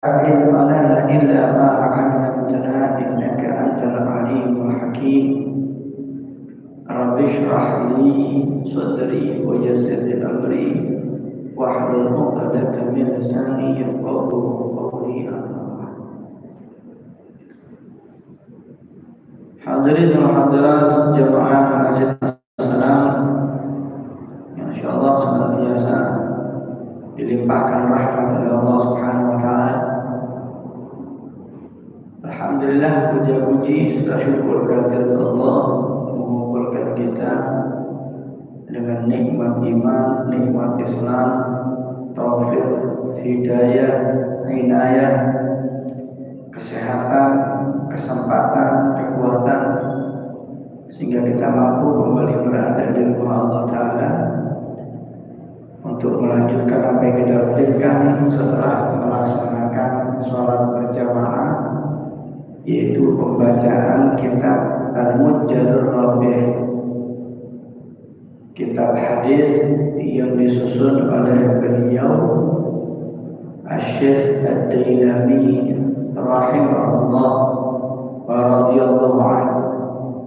علم لنا إلا ما علمتنا إنك أنت العليم الحكيم. رب اشرح لي صدري ويسر لي أمري واحلل عقدة من لساني يفقهوا قولي. Hadirin wa hadirat jamaah masjid As-Salam, yang insyaallah senantiasa dilimpahkan rahmat oleh Allah Subhanahu wa taala. Alhamdulillah, puja-puji serta syukur kehadirat Allah mengumpulkan kita dengan nikmat iman, nikmat Islam, taufik, hidayah, inayah, kesehatan, kesempatan, kekuatan, sehingga kita mampu kembali berada di rumah Allah Ta'ala untuk melanjutkan apa yang kita rutinkan setelah melaksanakan sholat berjamaah, yaitu pembacaan kitab Al-Mujadul Rabi', kitab hadis yang disusun oleh beliau Asy-Syaikh Ad-Dailami rahimahullah wa radhiyallahu anhu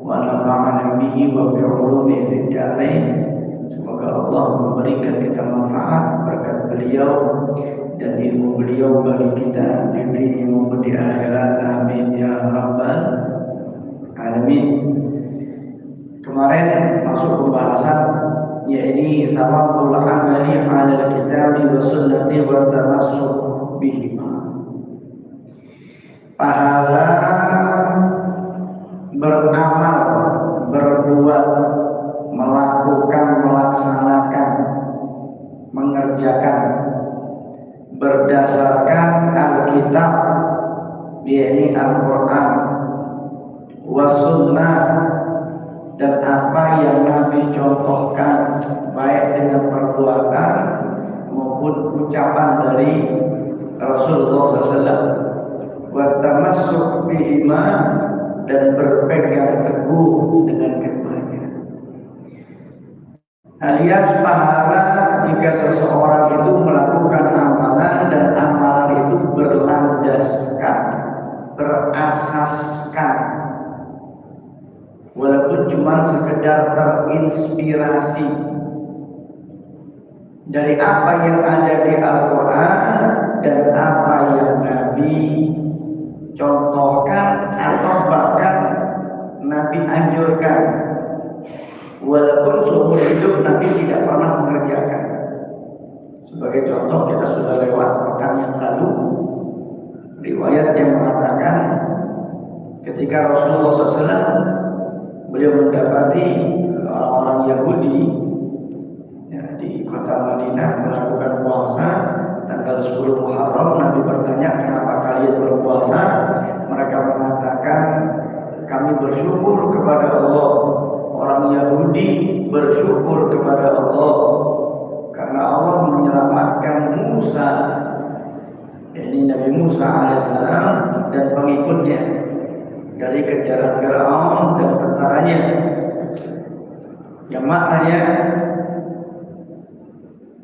wa nafa'ana bihi wa bi 'ulumihi fid dharain. Semoga Allah memberikan kita manfaat berkat beliau dan ilmu beliau bagi kita di dunia maupun di akhirat. Amin ya rabbal alamin. Kemarin masuk pembahasan yaitu sawabul amali 'ala al-kitabi wa sunnati wa tamassuk bihima. Pahala beramal, berbuat, melakukan, melaksanakan, mengerjakan berdasarkan Alkitab, yakni Al-Quran, wa sunnah, dan apa yang Nabi contohkan baik dengan perbuatan maupun ucapan dari Rasulullah SAW, wa tamassuk bihima, dan berpegang teguh dengan keduanya. Alias pahala jika seseorang itu melakukan amalan dan amalan itu berlandaskan, berasaskan, walaupun cuma sekedar terinspirasi dari apa yang ada di Al-Quran dan apa yang Nabi contohkan atau bahkan Nabi anjurkan, walaupun seumur hidup Nabi tidak pernah mengerjakan. Sebagai contoh, kita sudah lewat pekan yang lalu riwayat yang mengatakan ketika Rasulullah SAW beliau mendapati orang-orang Yahudi di kota Madinah melakukan puasa tanggal 10 Muharram. Nabi bertanya, kenapa kalian berpuasa? Mereka mengatakan, kami bersyukur kepada Allah. Orang Yahudi bersyukur kepada Allah karena Allah menyelamatkan Musa, ini Nabi Musa alaihissalam dan pengikutnya dari kejaran Firaun dan tentaranya. Yang maknanya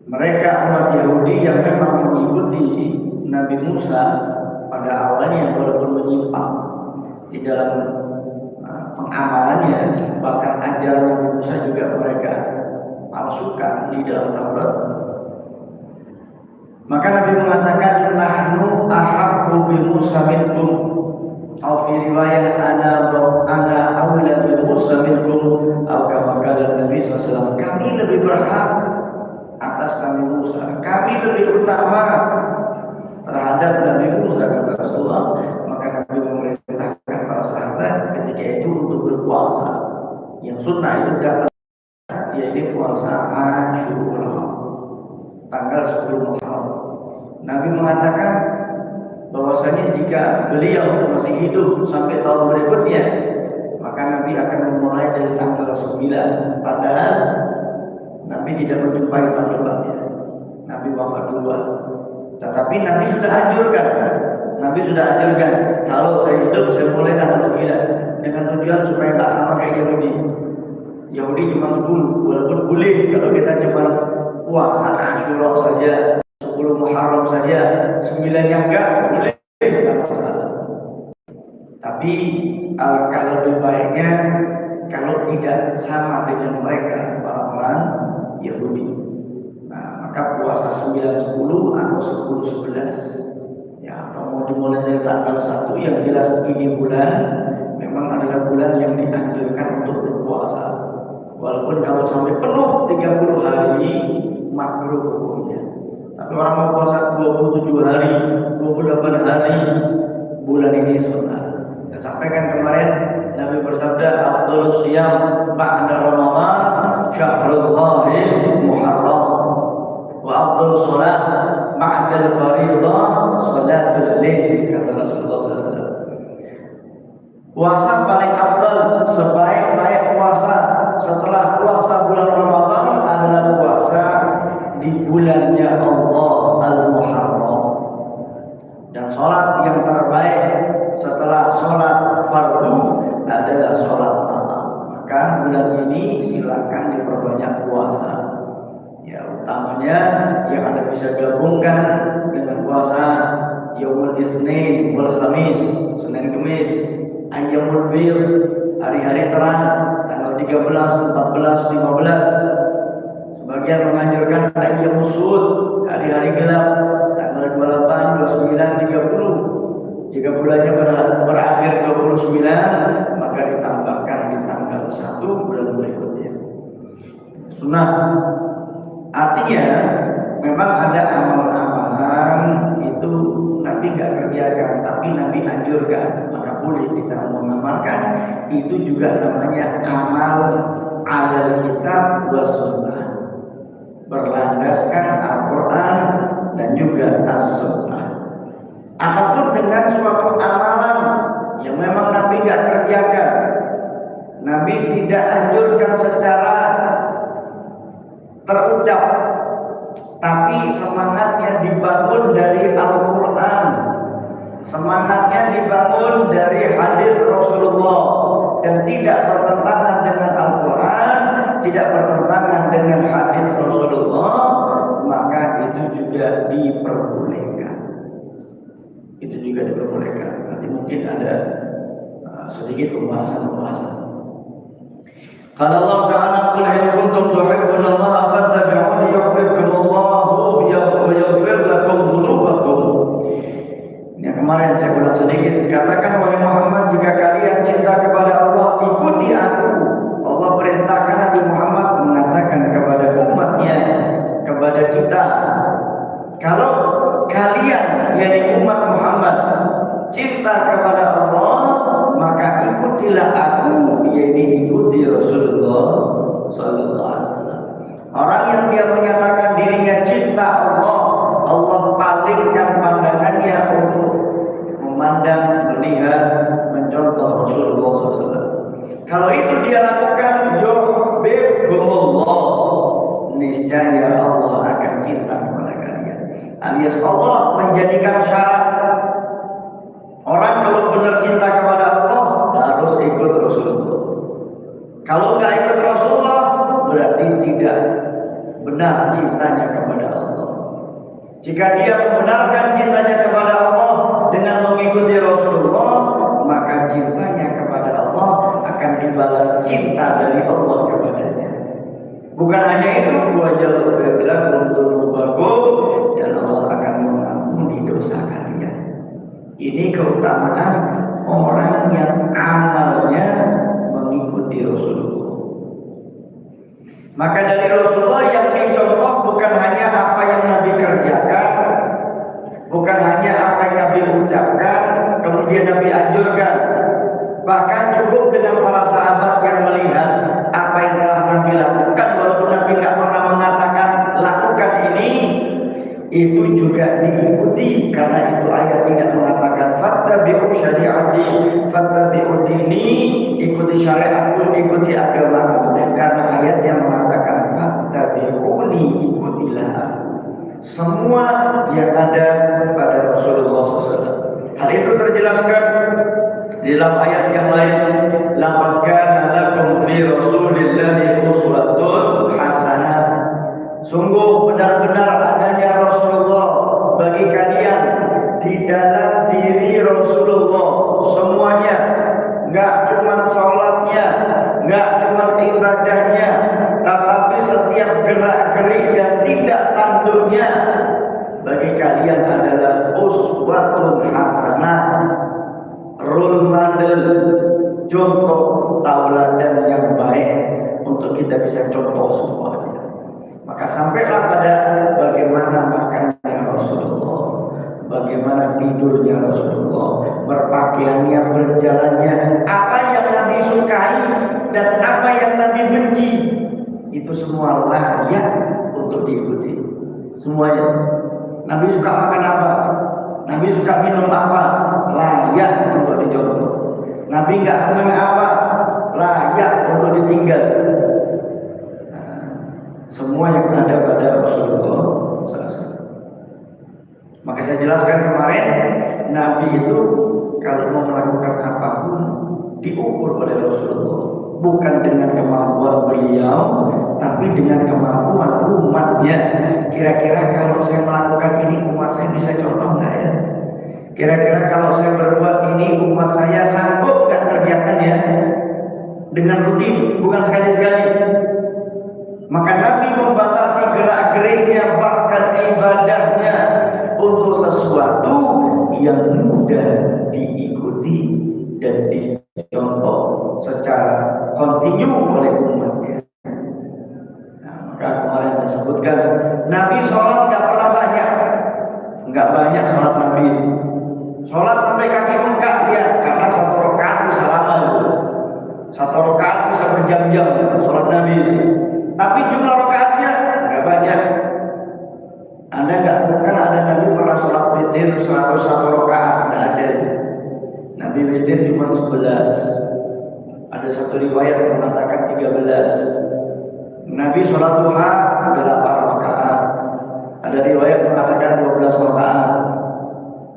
mereka umat Yahudi yang memang mengikuti Nabi Musa pada awalnya, walaupun menyimpang di dalam pengamalannya, bahkan ajaran Nabi Musa juga mereka palsukan di dalam Taurat. Maka Nabi mengatakan, nahnu ahaqqu bi Musa minkum, atau fi riwayat ana aula bi Musa minkum, atau kama qala Nabi SAW, kami lebih berhak atas Nabi Musa, kami lebih utama terhadap Nabi Musa, kata Rasulullah. Maka Nabi memerintahkan para sahabat ketika itu untuk berpuasa. Yang sunnah itu datang, yaitu puasa Asyura tanggal 10 Muharram. Nabi mengatakan bahwasanya jika beliau masih hidup sampai tahun berikutnya, maka Nabi akan memulai dari tanggal 9. Padahal Nabi tidak menjumpai tahun-tahunnya, Nabi wafat duluan. Tetapi Nabi sudah anjurkan, kalau saya hidup saya mulai tanggal 9, dengan tujuan supaya tak sama kayak Yahudi. Yahudi cuma 10, walaupun boleh kalau kita cuma puasa Asyura saja, 10 Muharram saja, sembilannya enggak, boleh. Tapi alangkah lebih baiknya kalau tidak sama dengan mereka orang-orang Yahudi. Nah, maka puasa 9-10 atau 10-11. Ya, kalau mau dimulai dari tanggal 1, yang jelas ini bulan memang adalah bulan yang dianjurkan untuk berpuasa. Walaupun kalau sampai penuh 30 hari makruh hukumnya. Tapi orang mau puasa 27 hari, 28 hari, bulan ini sunnah. Saya sampaikan kemarin Nabi bersabda, "Afdhalus shiyam ba'da Ramadan syahrullahil muharram wa afdhalus shalah ba'da al-fariidah shalatul lail," kata Rasulullah SAW. Puasa paling afdal, sebaik-baik puasa setelah puasa bulan Ramadan adalah puasa di bulannya Allah Al-Muharram. Dan sholat yang terbaik setelah sholat fardu adalah sholat malam. Maka bulan ini silakan diperbanyak puasa. Ya, utamanya yang Anda bisa gabungkan dengan puasa Yaumul Isnin wal Khamis, Senin Kamis, Ayyamul Bid, hari-hari terang, tanggal 13, 14, 15. Sebagian menganjurkan Ayyamus Sud, hari-hari gelap, tanggal 28, 29, 30. Jika bulannya berakhir 29, maka ditambahkan di tanggal 1 bulan berikutnya. Sunnah. Artinya memang ada amalan-amalan itu Nabi nggak kerjakan, tapi Nabi anjurkan. Maka boleh kita mengamalkan. Itu juga namanya amal alal kitab wa sunnah, berlandaskan Al-Quran dan juga As-Sunnah. Ataupun dengan suatu amalan yang memang Nabi tidak kerjakan, Nabi tidak anjurkan secara terucap, tapi semangatnya dibangun dari Al-Quran, semangatnya dibangun dari hadis Rasulullah, dan tidak bertentangan dengan Al-Quran, tidak bertentangan dengan hadis Rasulullah, maka itu juga diperbolehkan. Itu juga diperbolehkan. Nanti mungkin ada sedikit pembahasan. Kalau Allah Ta'ala qul in kuntum tuhibbunallaha fattabi'uni yuhibbukumullahu wa yaghfir lakum dzunubakum. Ini kemarin saya ulang sedikit. Katakan wahai Muhammad, jika kalian cinta kepada Allah, ikuti aku. Allah perintahkan Nabi Muhammad mengatakan kepada umatnya, kepada kita, kalau kalian yakni umat Muhammad cinta kepada Allah, maka ikutilah aku, yakni ikuti Rasulullah sallallahu alaihi wasallam. Orang yang dia menyatakan dirinya cinta Allah, Allah palingkan pandangannya untuk memandang, melihat, mencontoh Rasulullah SAW. Kalau itu dia lakukan, yuhibbukumullah, niscaya Allah akan cinta kepada kalian. Alias Allah menjadikan syarat orang kalau benar cinta kepada Allah harus ikut Rasulullah. Kalau nggak ikut Rasulullah berarti tidak benar cintanya kepada Allah. Jika dia membenarkan cintanya kepada Allah dengan mengikuti Rasulullah, maka cintanya kepada Allah akan dibalas cinta dari Allah kepadanya. Bukan hanya itu, wajal firlakum dzunubakum, dan Allah akan mengampuni dosa kalian. Ini keutamaan orang yang amalnya mengikuti Rasulullah. Maka dari Rasulullah yang dicontoh bukan hanya apa yang Nabi kerjakan, bukan hanya apa yang Nabi ucapkan, kemudian Nabi anjurkan. Bahkan cukup dengan para sahabat yang melihat apa yang telah Nabi lakukan, walaupun Nabi tidak pernah mengatakan lakukan ini, itu juga diikuti. Karena itu ayat tidak mengatakan fattabi'u syari'ati, fattabi'u dini, ikuti syariatku, ikuti agamaku. Karena ayat yang mengatakan fattabi'uni, ikutilah semua yang ada pada Rasulullah SAW. Hal itu terjelaskan di dalam ayat yang lain, laqad kana lakum fi rasulillahi uswatun hasanah. Sungguh benar-benar adanya Rasulullah bagi kalian bagi kalian adalah uswatun hasanah, role model, contoh tauladan yang baik untuk kita bisa contoh semuanya. Maka sampailah pada bagaimana makannya Rasulullah, bagaimana tidurnya Rasulullah, berpakaiannya, berjalannya, apa yang Nabi sukai dan apa yang Nabi benci, itu semua layak untuk diikuti. Semuanya. Nabi suka makan apa? Nabi suka minum apa? Layak untuk dicontoh. Nabi nggak senang apa? Layak untuk ditinggal. Semua yang ada pada Rasulullah SAW. Maka saya jelaskan kemarin, Nabi itu kalau mau melakukan apapun diukur oleh Rasulullah, bukan dengan kemampuan beliau, tapi dengan kemampuan umatnya. Kira-kira kalau saya melakukan ini, umat saya bisa contoh nggak ya? Kira-kira kalau saya berbuat ini, umat saya sanggup nggak kerjakannya dengan rutin, bukan sekali-sekali. Maka Nabi membatasi gerak-geriknya, bahkan ibadahnya untuk sesuatu yang mudah diikuti dan dicontoh secara kontinu oleh umatnya. Nah, maka kemarin saya sebutkan, Nabi sholat nggak pernah banyak, nggak banyak sholat Nabi. Sholat sampai kaki bengkak dia, karena satu rakaat bisa lama itu. Satu rakaat bisa berjam-jam sholat Nabi. Tapi jumlah rakaatnya nggak banyak. Anda nggak bukan ada Nabi pernah sholat witir 101 rakaat, nggak ada. Nabi witir cuma 11. Ada satu riwayat yang mengatakan 13. Nabi sholat duha 8 rakaat. Ada riwayat mengatakan 12 rakaat.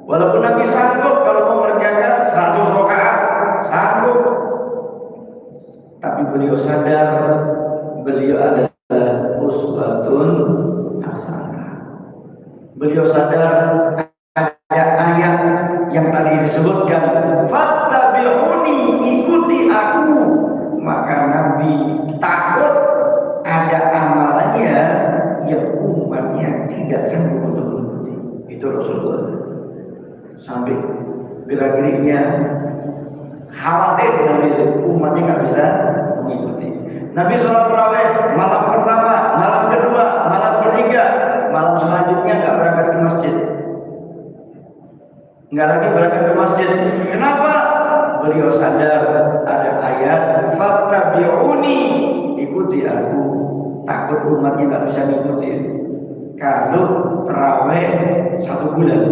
Walaupun Nabi sanggup kalau mau mengerjakan 100 rakaat, sanggup. Tapi beliau sadar beliau adalah uswatun hasanah. Beliau sadar ada ayat yang tadi disebutkan, fattabi'uni, ikuti aku. Maka Nabi takut ada amalannya yang umatnya tidak sanggup untuk mengikuti. Itu Rasulullah. Sampai gerak-geriknya khawatir Nabi umatnya nggak bisa mengikuti. Nabi sholat tarawih malam pertama, malam kedua, malam ketiga, malam selanjutnya nggak berangkat ke masjid. Nggak lagi berangkat ke masjid. Kenapa? Beliau sadar ada ayat fattabi'uni, ikuti aku. Takut umatnya nggak bisa ngikuti. Kalau tarawih 1 bulan.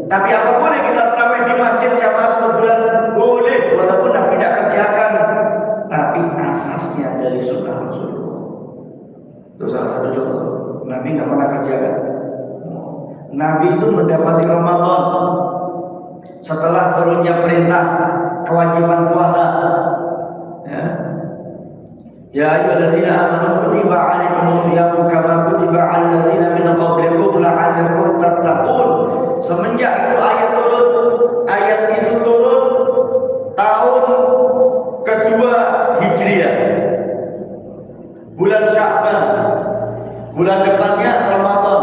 Tapi apa boleh kita tarawih di masjid jamaah 1 bulan? Boleh, walaupun Nabi tidak kerjakan. Tapi asasnya dari sunnah Rasulullah. Itu salah satu contoh. Nabi nggak pernah kerjakan. Nabi itu mendapati Ramadan setelah turunnya perintah kewajiban puasa. Ya ayyuhalladzina amanu kutiba 'alaikumus shiyamu kama kutiba 'alal ladzina min qablikum la'allakum tattaqun. Semenjak itu ayat itu turun tahun kedua Hijriah, bulan Sya'ban, bulan depannya Ramadan.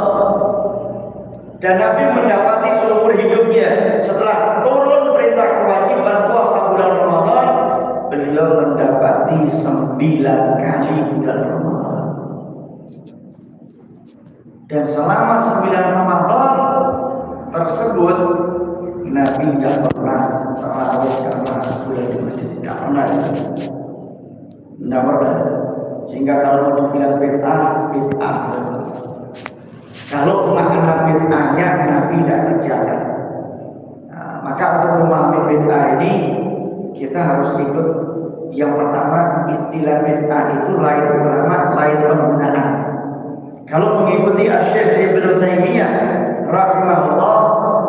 Dan Nabi mendapati seumur hidupnya setelah turun perintah kewajiban puasa bulan Ramadan, beliau mendapati 9 kali bulan Ramadan. Dan selama 9 Ramadan tersebut Nabi tidak pernah tarawih jamaah bulan di masjid, tidak pernah. Sehingga kalau mau bilang bid'ah. Kalau makna bid'ahnya Nabi tidak kerjakan. Nah, maka untuk memahami bid'ah ini kita harus ikut. Yang pertama, istilah bid'ah itu lain ulama, lain penggunaan. Kalau mengikuti Asy-Syaikh Ibnu Taimiyah rahimahullah,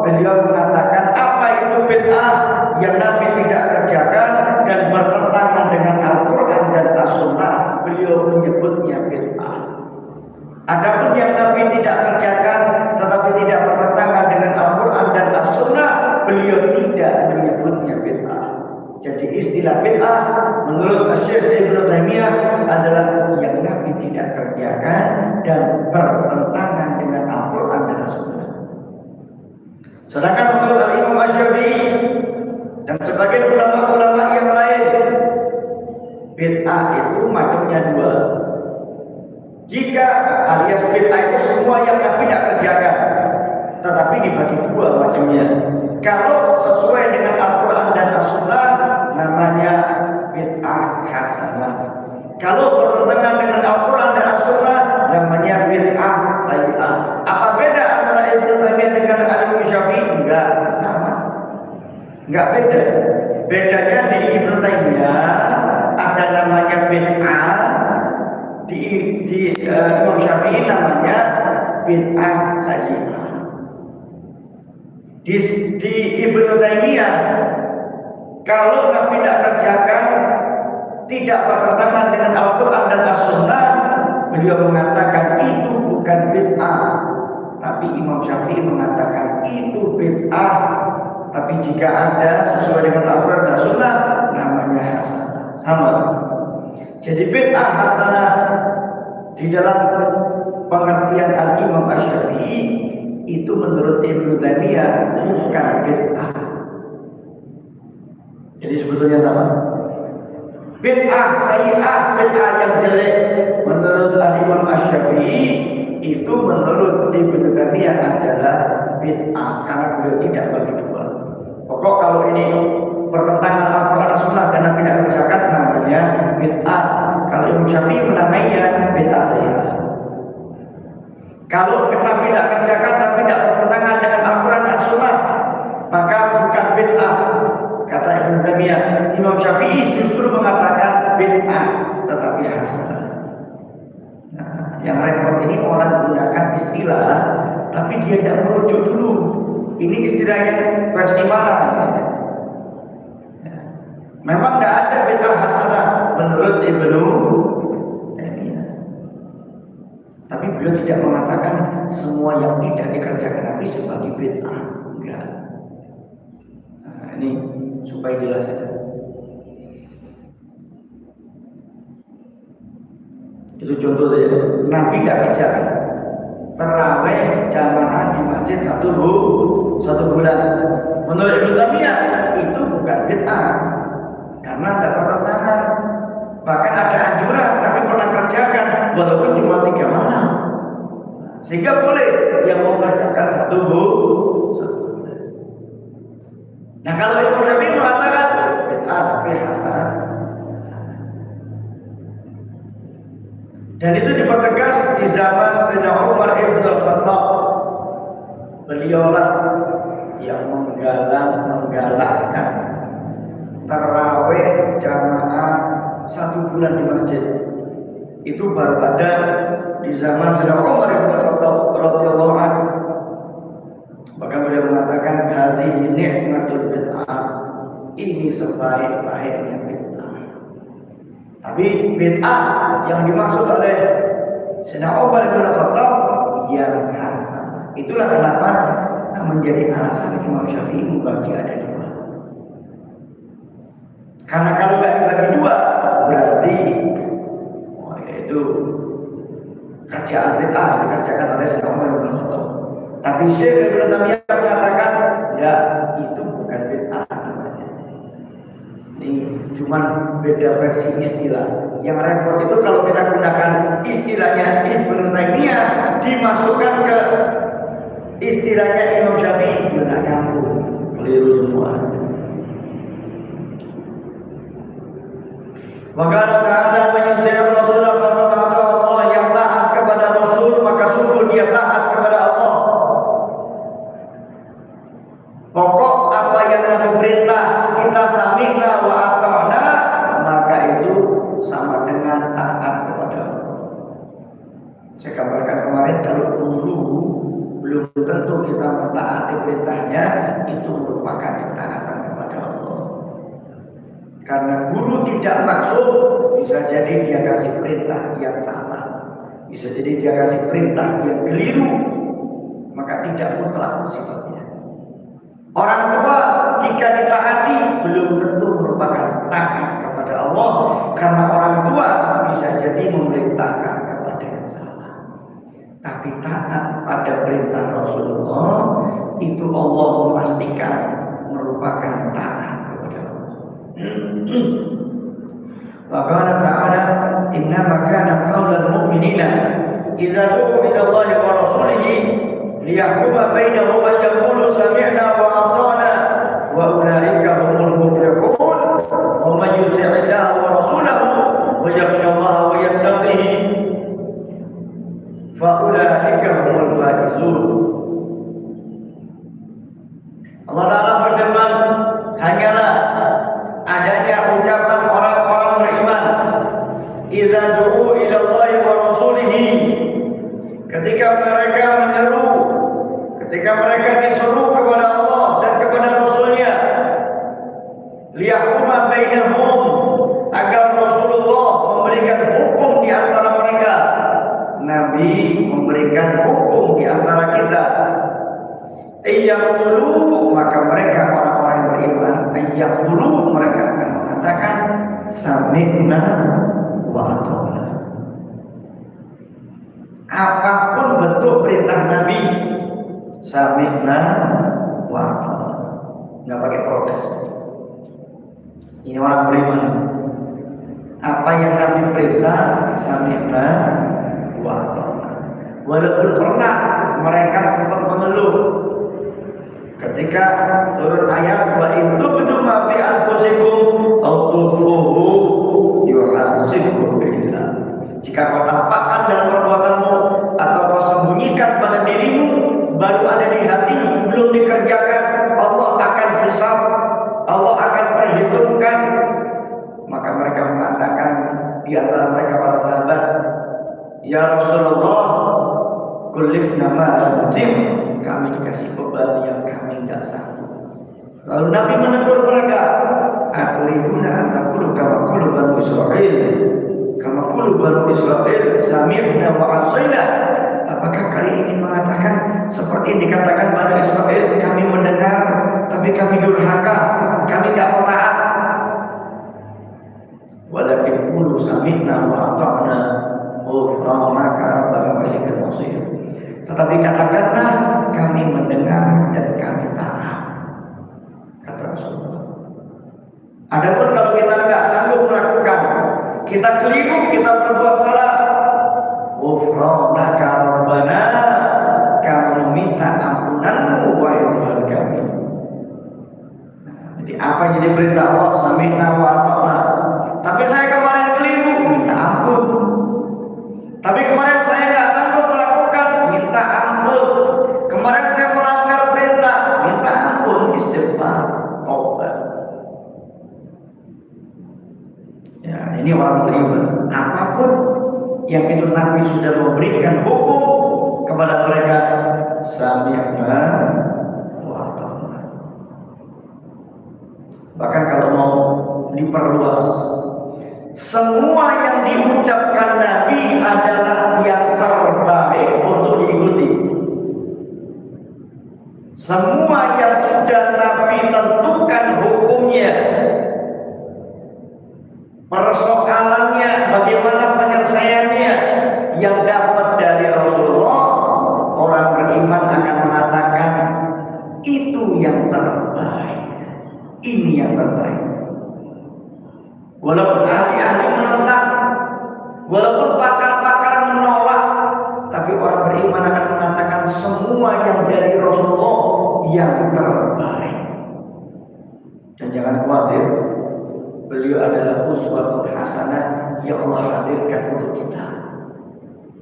beliau mengatakan apa itu bid'ah yang Nabi tidak kerjakan dan bertentangan dengan Al-Quran dan As-Sunnah, beliau menyebutnya bid'ah. Adapun yang Nabi tidak kerjakan tetapi tidak bertentangan dengan Al-Quran dan As-Sunnah, beliau tidak menyebutnya bid'ah. Jadi istilah bid'ah menurut Asy-Syaikh Ibnu Taimiyah adalah yang Nabi tidak kerjakan dan bertentangan dengan Al-Quran Sedangkan menurut Imam Asy-Syafi'i dan sebagian ulama-ulama yang lain, bid'ah itu macamnya dua. Jika alias bid'ah itu semua yang Nabi tidak kerjakan, tetapi dibagi dua macamnya. Kalau sesuai dengan Al-Quran dan As-Sunnah, namanya bid'ah hasanah. Kalau bertentangan dengan Al-Quran dan As-Sunnah, namanya bid'ah sayyi'ah. Apa beda antara Ibnu Taimiyah dengan Al-Imam Syafi'i? Enggak sama. Enggak beda. Bedanya di Ibnu Taimiyah ada namanya bid'ah, di Imam Syafi'i namanya bid'ah sayyi'ah. Di Ibnu Taimiyah, kalau Nabi tidak kerjakan, tidak bertentangan dengan Al-Quran dan As-Sunnah, beliau mengatakan itu bukan bid'ah. Tapi Imam Syafi'i mengatakan itu bid'ah. Tapi jika ada sesuai dengan Al-Quran dan As-Sunnah, namanya hasanah. Sama. Jadi bid'ah hasanah di dalam pengertian Al-Imam Asy-Syafi'i itu menurut Ibnu Taimiyah bukan bid'ah. Jadi sebetulnya sama. Bid'ah sayyi'ah, bid'ah yang jelek menurut Al-Imam Asy-Syafi'i itu menurut Ibnu Taimiyah adalah bid'ah karena beliau tidak bagi dua. Pokok kalau ini bertentangan Al-Quran dan Sunnah dan Nabi tidak kerjakan, namanya bid'ah. Kalau Imam Syafi'i menamainya bid'ah sayyi'ah. Kalau Nabi tidak kerjakan tapi tidak bertentangan dengan Al-Quran dan Sunnah, maka bukan bid'ah. Kata Ibnu Taimiyah, Imam Syafi'i justru mengatakan bid'ah tetapi hasanah. Nah, yang repot ini orang menggunakan istilah tapi dia tidak merujuk dulu. Ini istilahnya versi mana? Memang tidak ada bid'ah hasanah menurut Ibnu Taimiyah. Tapi beliau tidak mengatakan semua yang tidak dikerjakan Nabi sebagai bid'ah. Enggak. Nah, ini supaya jelas ya. Itu contoh saja. Nabi tidak kerjakan tarawih jamaah di masjid satu bulan. Menurut Ibnu Taimiyah itu bukan bid'ah karena ada pertentangan. Bahkan ada anjuran Nabi pernah kerjakan walaupun cuma 3 malam. Sehingga boleh yang mau kerjakan satu bulan. Nah kalau Imam Syafi'i mengatakan bid'ah tapi hasanah. Dan itu dipertegas di zaman Sayyidina Umar ibn al-Khattab. Beliaulah yang menggalakkan tarawih jamaah 1 bulan di masjid. Itu baru ada di zaman Sayyidina Umar ibn al-Khattab radhiyallahu anhu. Maka beliau mengatakan hadhihi ni'matul bid'ah. Ini sebaik-baiknya bid'ah. Tapi bid'ah yang dimaksud oleh Sayyidina Umar ibn al-Khattab yang hasanah. Itulah kenapa menjadi alasan Imam Syafi'i membagi ada dua. Karena kalau tidak dibagi dua, berarti itu kerjaan bid'ah dikerjakan oleh Sayyidina Umar ibn al-Khattab. Tapi Syekh Ibnu Taimiyah mengatakan, ya itu bukan bid'ah namanya. Ini cuma beda versi istilah. Yang repot itu kalau kita gunakan istilahnya Ibnu Taimiyah dimasukkan ke istilahnya Imam Syafi'i, tidak nyambung, keliru semua. Maka ada menyucikan Rasulullah Allah yang taat kepada Rasul, maka sungguh dia taat kepada Allah. Pokok apa yang Nabi perintah kita sami'na wa ata'na, maka itu sama dengan taat kepada Allah. Saya kabarkan kemarin kalau guru belum tentu kita mentaati perintahnya, itu merupakan ketaatan kepada Allah. Karena guru tidak maksud, bisa jadi dia kasih perintah yang salah, bisa jadi dia kasih perintah yang keliru, maka tidak mutlak sifatnya. Orang tua jika ditaati belum tentu merupakan taat kepada Allah, karena orang tua bisa jadi memerintahkan kepada yang salah. Tapi taat pada perintah Rasulullah itu Allah Wa qala ta'ala innama kana qaulal mu'minina idza du'u ila Allahi wa rasulihi liyahkuma bainahum an yaqulu sami'na wa ata'na wa ulaika humul muflihun wa man yuti'illaha wa rasulahu wa yakhsha Allah wa yattaqihi fa ulaika humul faizun. Allah Ta'ala berfirman, hanyalah adanya ucapan orang-orang beriman idza du'u ila Allahi wa rasulihi, ketika mereka menyeru, ketika mereka disuruh kepada Allah dan kepada Rasulnya, liyahkuma bainahum, agar Rasulullah memberikan hukum di antara mereka, Nabi memberikan hukum di antara kita. Ayyaqulu, maka mereka orang-orang yang beriman, ayyaqulu, mereka akan mengatakan sami'na wa ata'na. Apapun bentuk perintah Nabi, sami'na wa ata'na, nggak pakai protes. Ini orang beriman. Apa yang Nabi perintah, sami'na wa ata'na. Walaupun pernah mereka sempat mengeluh ketika turun ayat wa in tubdu ma fi anfusikum aw tukhfuhu yuhasibkum billah. Jika kau tampakkan dalam perbuatanmu atau kau sembunyikan pada dirimu, baru ada di hati, belum dikerjakan, Allah akan hisab, Allah akan perhitungkan. Maka mereka mengatakan di antara mereka para sahabat, ya Rasulullah, kullifna ma yutim, kami dikasih beban yang kami tidak sanggup. Lalu Nabi menegur mereka, aturiduna an taqulu kama qala Banu Israil, kama qala Banu Israil sami'na wa asaina. Apakah kalian ingin mengatakan seperti yang dikatakan Banu Israil, kami mendengar tapi kami durhaka, kami tidak taat? Walakin qulu sami'na wa ata'na ghufranaka rabbana wa ilaikal masir. Tetapi katakanlah kami mendengar dan kami taat, kata Rasulullah. Adapun kalau kita tidak sanggup melakukan, kita keliru, kita berbuat salah, ghufranaka rabbana, kami minta ampunanmu wahai Tuhan kami. Jadi apa yang jadi perintah Allah, sami'na wa ata'na. Tapi saya kemarin keliru, minta ampun. Tapi kemarin saya nggak sanggup melakukan, minta ampun. Kemarin saya melanggar perintah, minta ampun, istighfar, taubat. Ya, ini orang beriman. Apapun yang itu Nabi sudah memberikan hukum kepada mereka, sami'na wa ata'na. Bahkan kalau mau diperluas, semua yang diucapkan Nabi adalah yang terbaik untuk diikuti. Semua yang sudah Nabi tentukan hukumnya, persoalannya, bagaimana penyelesaiannya, yang dapat dari Rasulullah, orang beriman akan mengatakan itu yang terbaik, ini yang terbaik. Walaupun ahli-ahli menentang, walaupun pakar-pakar menolak, tapi orang beriman akan mengatakan semua yang dari Rasulullah yang terbaik. Dan jangan khawatir, beliau adalah uswatun hasanah yang Allah hadirkan untuk kita,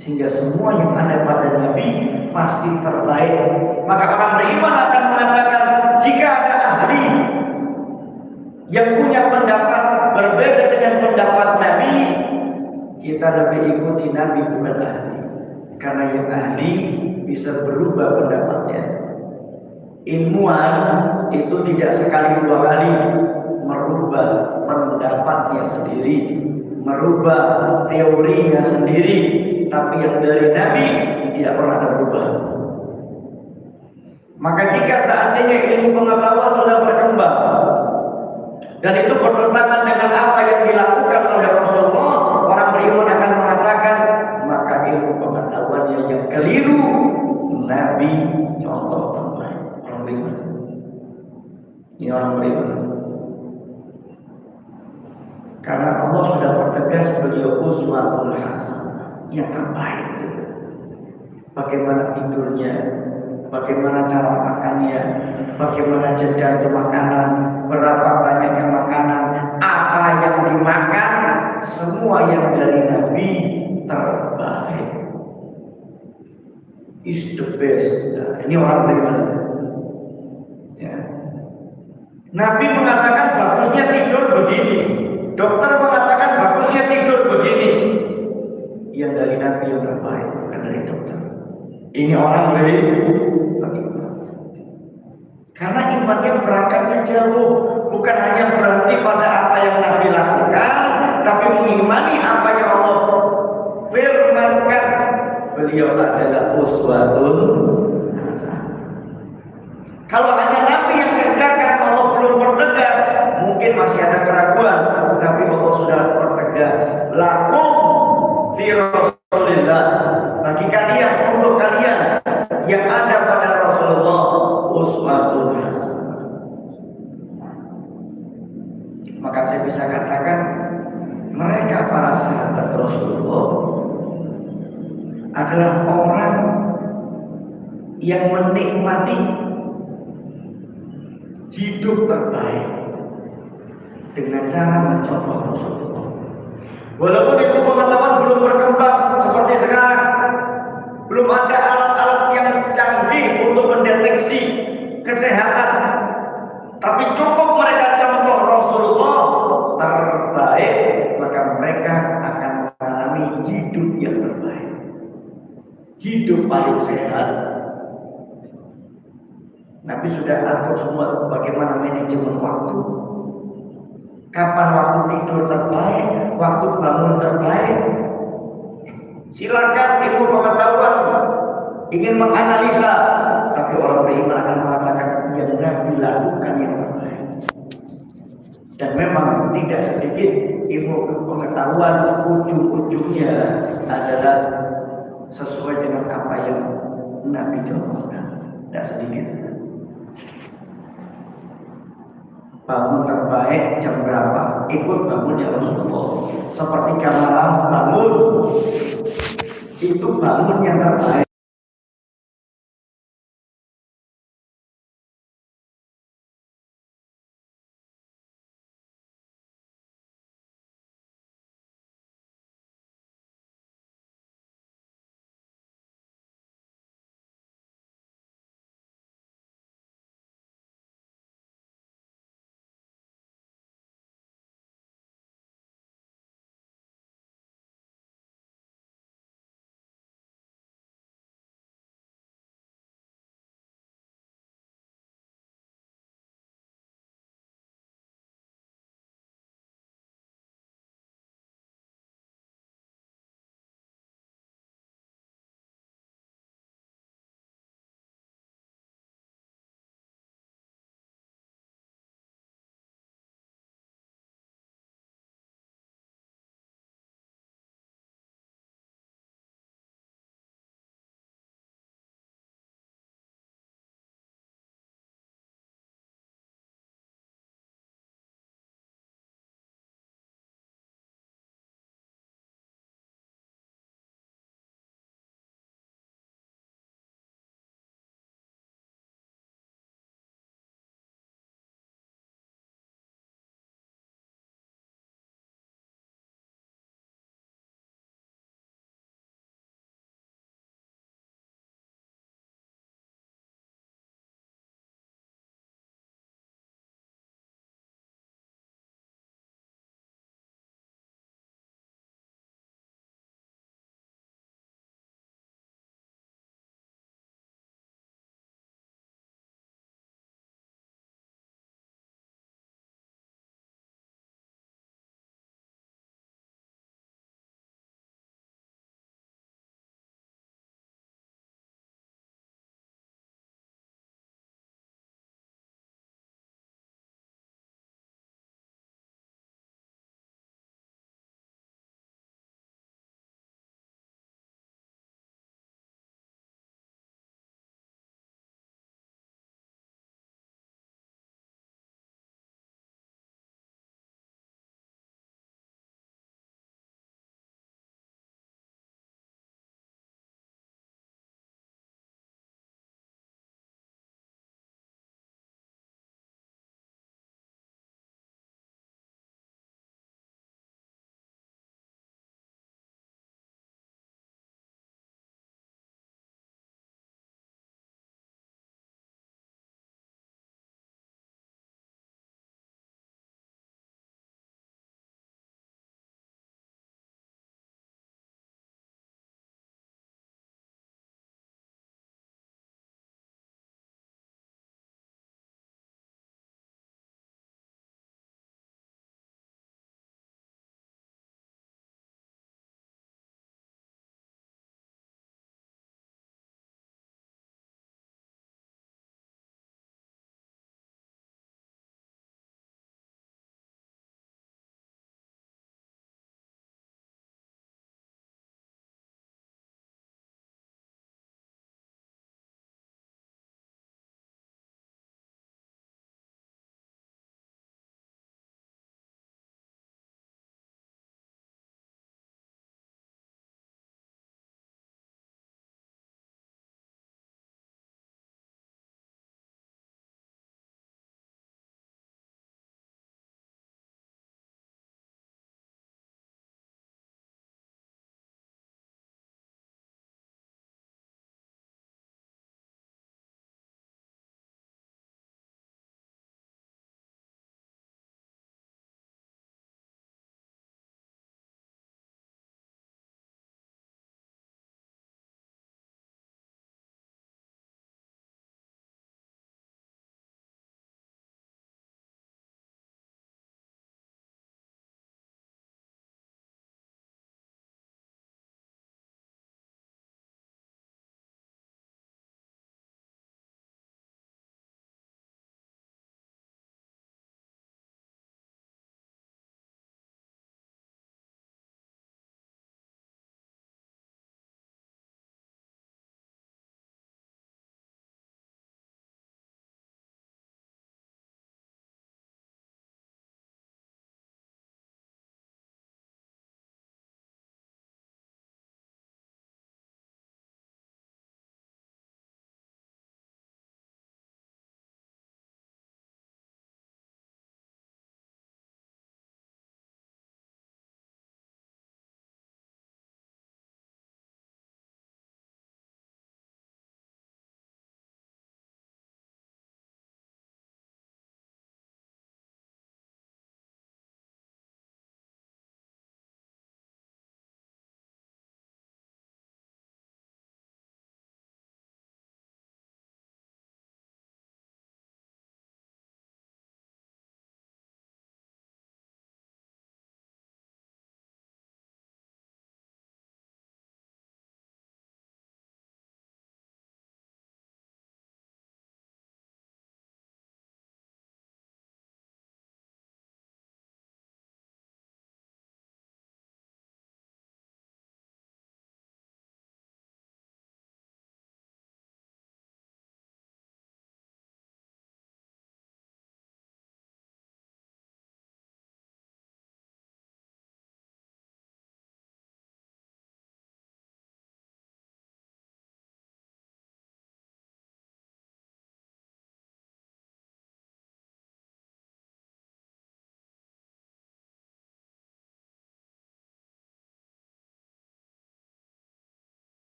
sehingga semua yang ada pada Nabi pasti terbaik. Maka orang beriman akan mengatakan, jika ada ahli yang punya pendapat berbeda dengan pendapat Nabi, kita lebih ikuti Nabi, bukan ahli. Karena yang ahli bisa berubah pendapatnya. Ilmuwan itu tidak sekali dua kali merubah pendapatnya sendiri, merubah teorinya sendiri. Tapi yang dari Nabi tidak pernah berubah. Maka jika seandainya ilmu pengetahuan sudah berkembang dan itu bertentangan dengan apa yang dilakukan oleh Rasulullah, orang beriman akan mengatakan, maka ilmu pengetahuannya yang keliru. Nabi contoh terbaik. Orang beriman. Ini orang beriman. Karena Allah sudah pertegas beliau uswatul hasanah, yang terbaik. Bagaimana tidurnya, bagaimana cara makannya, bagaimana jeda untuk makanan, berapa banyaknya makanan, apa yang dimakan, semua yang dari Nabi terbaik. Is the best. Nah, ini orang bagaimana? Ya. Nabi mengatakan bagusnya tidur begini, dokter mengatakan bagusnya tidur begini. Yang dari Nabi yang terbaik, bukan dari dokter. Ini orang beriman. Karena imannya berangkatnya jauh, bukan hanya berhenti pada apa yang Nabi lakukan, tapi mengimani apa yang Allah firmankan. Beliau adalah uswatun hasanah. Kalau hanya Nabi yang kerjakan, Allah belum pertegas, mungkin masih ada keraguan, tapi Allah sudah pertegas. Lakum fi Rasulillah, bagi kalian, untuk kalian yang ada pada Rasulullah uswatun hasanah. Maka saya bisa katakan mereka para sahabat Rasulullah adalah orang yang menikmati hidup terbaik dengan cara mencontoh Rasulullah. Walaupun ilmu pengetahuan belum berkembang seperti sekarang, belum ada alat-alat yang canggih untuk mendeteksi kesehatan, tapi cukup mereka contoh Rasulullah terbaik, maka mereka akan mengalami hidup yang terbaik, hidup paling sehat. Nabi sudah atur semua bagaimana manajemen waktu, kapan waktu tidur terbaik, waktu bangun terbaik. Silakan ilmu pengetahuan ingin menganalisa, tapi orang beriman akan mengatakan yang Nabi lakukan yang terbaik. Dan memang tidak sedikit ilmu pengetahuan ujung-ujungnya adalah sesuai dengan apa yang Nabi contohkan. Tidak sedikit. Bangun terbaik jam berapa? Ikut bangunnya Rasulullah. Sepertiga malam bangun, itu bangun yang terbaik.